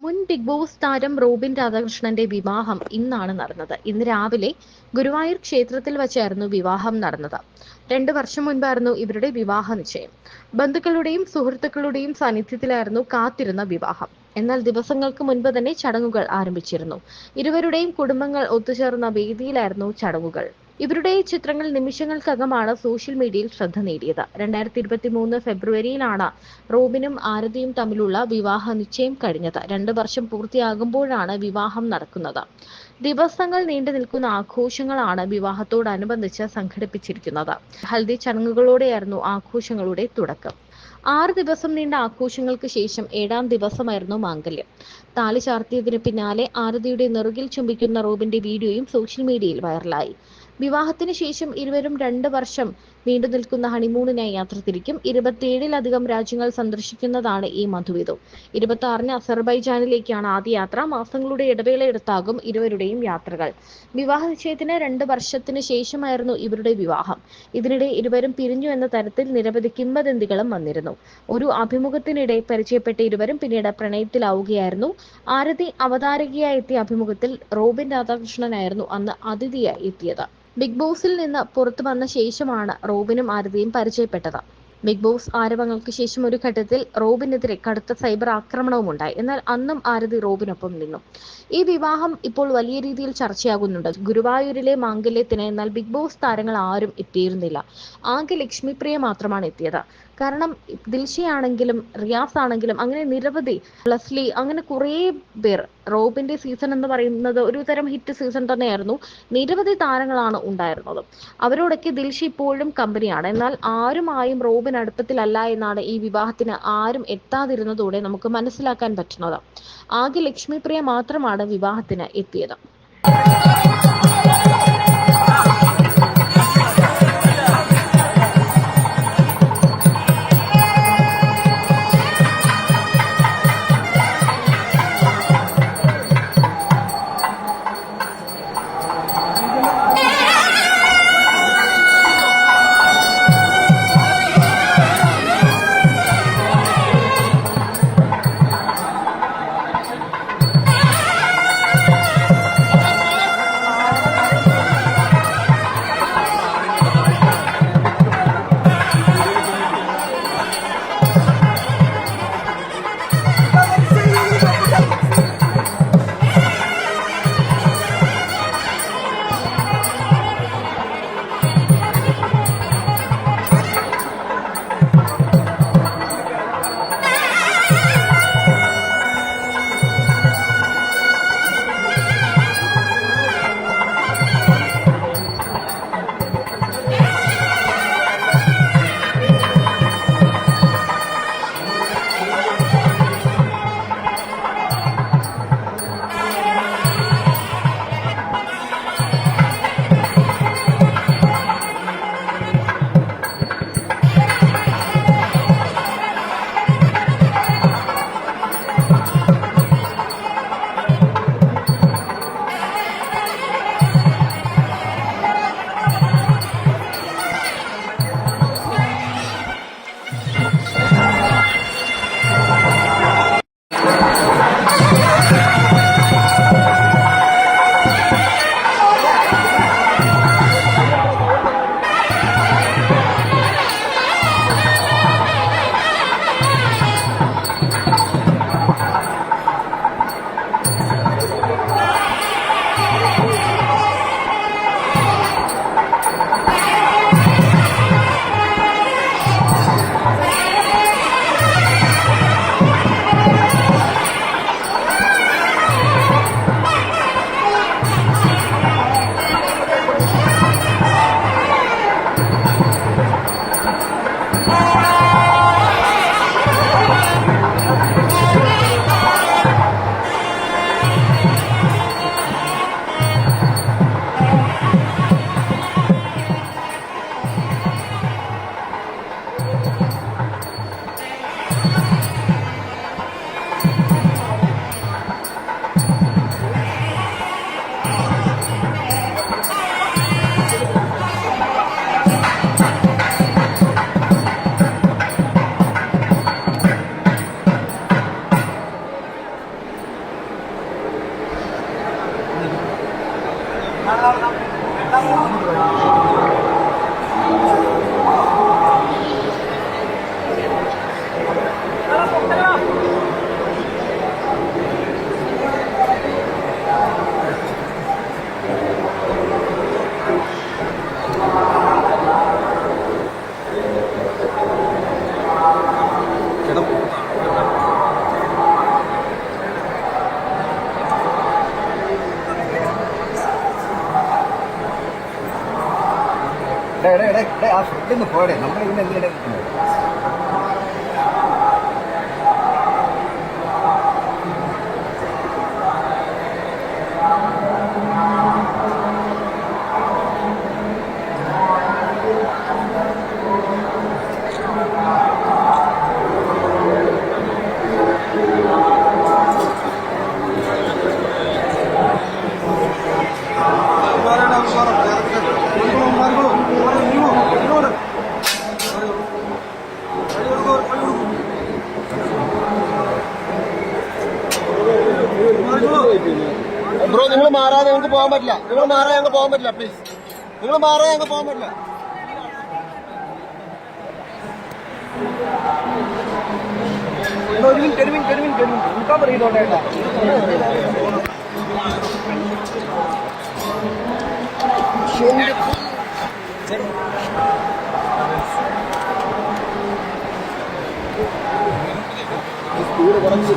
മുൻ big boss താരം Robin രാധാകൃഷ്ണന്റെ വിവാഹം ഇന്നാണ് നടന്നത്. ഇന്ന് രാവിലെ ഗുരുവായൂർ ക്ഷേത്രത്തിൽ വച്ചായിരുന്നു വിവാഹം നടന്നത്. 2 വർഷം മുൻപായിരുന്നു ഇവരുടെ വിവാഹ നിശ്ചയം. ബന്ധുക്കളുടെയും സുഹൃത്തുക്കളുടെയും സാന്നിധ്യത്തിലായിരുന്നു കാത്തിരുന്ന വിവാഹം. എന്നാൽ ദിവസങ്ങൾക്ക് മുൻപ് തന്നെ ചടങ്ങുകൾ ആരംഭിച്ചിരുന്നു. ഇരുവരുടെയും കുടുംബങ്ങൾ ഒത്തുചേർന്ന വേദിയിലായിരുന്നു ചടങ്ങുകൾ. ഇവരുടെ ചിത്രങ്ങൾ നിമിഷങ്ങൾക്കകമാണ് സോഷ്യൽ മീഡിയയിൽ ശ്രദ്ധ നേടിയത്. 2023 ഫെബ്രുവരിയിലാണ് റോബിനും ആരതിയും തമ്മിലുള്ള വിവാഹ നിശ്ചയം കഴിഞ്ഞത്. 2 വർഷം പൂർത്തിയാകുമ്പോഴാണ് വിവാഹം നടക്കുന്നത്. ദിവസങ്ങൾ നീണ്ടു നിൽക്കുന്ന ആഘോഷങ്ങളാണ് വിവാഹത്തോടനുബന്ധിച്ച് സംഘടിപ്പിച്ചിരിക്കുന്നത്. ഹൽദി ചടങ്ങുകളോടെയായിരുന്നു ആഘോഷങ്ങളുടെ തുടക്കം. 6 ദിവസം നീണ്ട ആഘോഷങ്ങൾക്ക് ശേഷം 7-ാം ദിവസമായിരുന്നു മാംഗല്യം. താലി ചാർത്തിയതിന് പിന്നാലെ ആരതിയുടെ നെറുകിൽ ചുംബിക്കുന്ന റോബിന്റെ വീഡിയോയും സോഷ്യൽ മീഡിയയിൽ വൈറലായി. വിവാഹത്തിന് ശേഷം ഇരുവരും 2 വർഷം നീണ്ടു നിൽക്കുന്ന ഹണിമൂണിനായി യാത്ര തിരിക്കും. 27-ലധികം രാജ്യങ്ങൾ സന്ദർശിക്കുന്നതാണ് ഈ മധുവിധം. 26-ന് അസർബൈജാനിലേക്കാണ് ആദ്യ യാത്ര. മാസങ്ങളുടെ ഇടവേളയെടുത്താകും ഇരുവരുടെയും യാത്രകൾ. വിവാഹ നിശ്ചയത്തിന് 2 വർഷത്തിന് ശേഷമായിരുന്നു ഇവരുടെ വിവാഹം. ഇതിനിടെ ഇരുവരും പിരിഞ്ഞു എന്ന തരത്തിൽ നിരവധി കിംവദന്തികളും വന്നിരുന്നു. ഒരു അഭിമുഖത്തിനിടെ പരിചയപ്പെട്ട ഇരുവരും പിന്നീട് പ്രണയത്തിലാവുകയായിരുന്നു. ആരതി അവതാരകയായി എത്തിയ അഭിമുഖത്തിൽ റോബിൻ രാധാകൃഷ്ണനായിരുന്നു അന്ന് അതിഥിയായി എത്തിയത്. ബിഗ് ബോസിൽ നിന്ന് പുറത്തു വന്ന ശേഷമാണ് റോബിനും ആരതിയും പരിചയപ്പെട്ടത്. ബിഗ് ബോസ് ആരവങ്ങൾക്ക് ശേഷം ഒരു ഘട്ടത്തിൽ റോബിനെതിരെ കടുത്ത സൈബർ ആക്രമണവും ഉണ്ടായി. എന്നാൽ അന്നും ആരതി റോബിനൊപ്പം നിന്നു. ഈ വിവാഹം ഇപ്പോൾ വലിയ രീതിയിൽ ചർച്ചയാകുന്നുണ്ട്. ഗുരുവായൂരിലെ മാംഗല്യത്തിന് എന്നാൽ ബിഗ് ബോസ് താരങ്ങൾ ആരും എത്തിയിരുന്നില്ല. ആകെ ലക്ഷ്മിപ്രിയ മാത്രമാണ് എത്തിയത്. കാരണം ദിൽഷയാണെങ്കിലും റിയാസ് ആണെങ്കിലും അങ്ങനെ നിരവധി, ലസ്ലി, അങ്ങനെ കുറേ പേർ. റോബിന്റെ സീസൺ എന്ന് പറയുന്നത് ഒരു തരം ഹിറ്റ് സീസൺ തന്നെയായിരുന്നു. നിരവധി താരങ്ങളാണ് ഉണ്ടായിരുന്നത്. അവരോടൊക്കെ ദിൽഷ ഇപ്പോഴും കമ്പനിയാണ്. എന്നാൽ ആരുമായും റോബിൻ അടുപ്പത്തിലല്ല എന്നാണ് ഈ വിവാഹത്തിന് ആരും എത്താതിരുന്നതോടെ നമുക്ക് മനസ്സിലാക്കാൻ പറ്റുന്നത്. ആകെ ലക്ഷ്മിപ്രിയ മാത്രമാണ് വിവാഹത്തിന് എത്തിയത്. ആ ഫുഡിന്ന് പോടെ നമ്മൾ ഇതിന് എന്തിനാ ബ്രോ നിങ്ങൾ മാറാതെ ഞങ്ങൾക്ക് പോകാൻ പറ്റില്ല. നിങ്ങൾ മാറാൻ ഞങ്ങൾക്ക് പോകാൻ പറ്റില്ല. പ്ലീസ് നിങ്ങൾ മാറാൻ ഞങ്ങൾക്ക് പോകാൻ പറ്റില്ല. നിൽക്കാൻ പറയുന്നോട്ടെ. സ്പീഡ് കുറച്ച്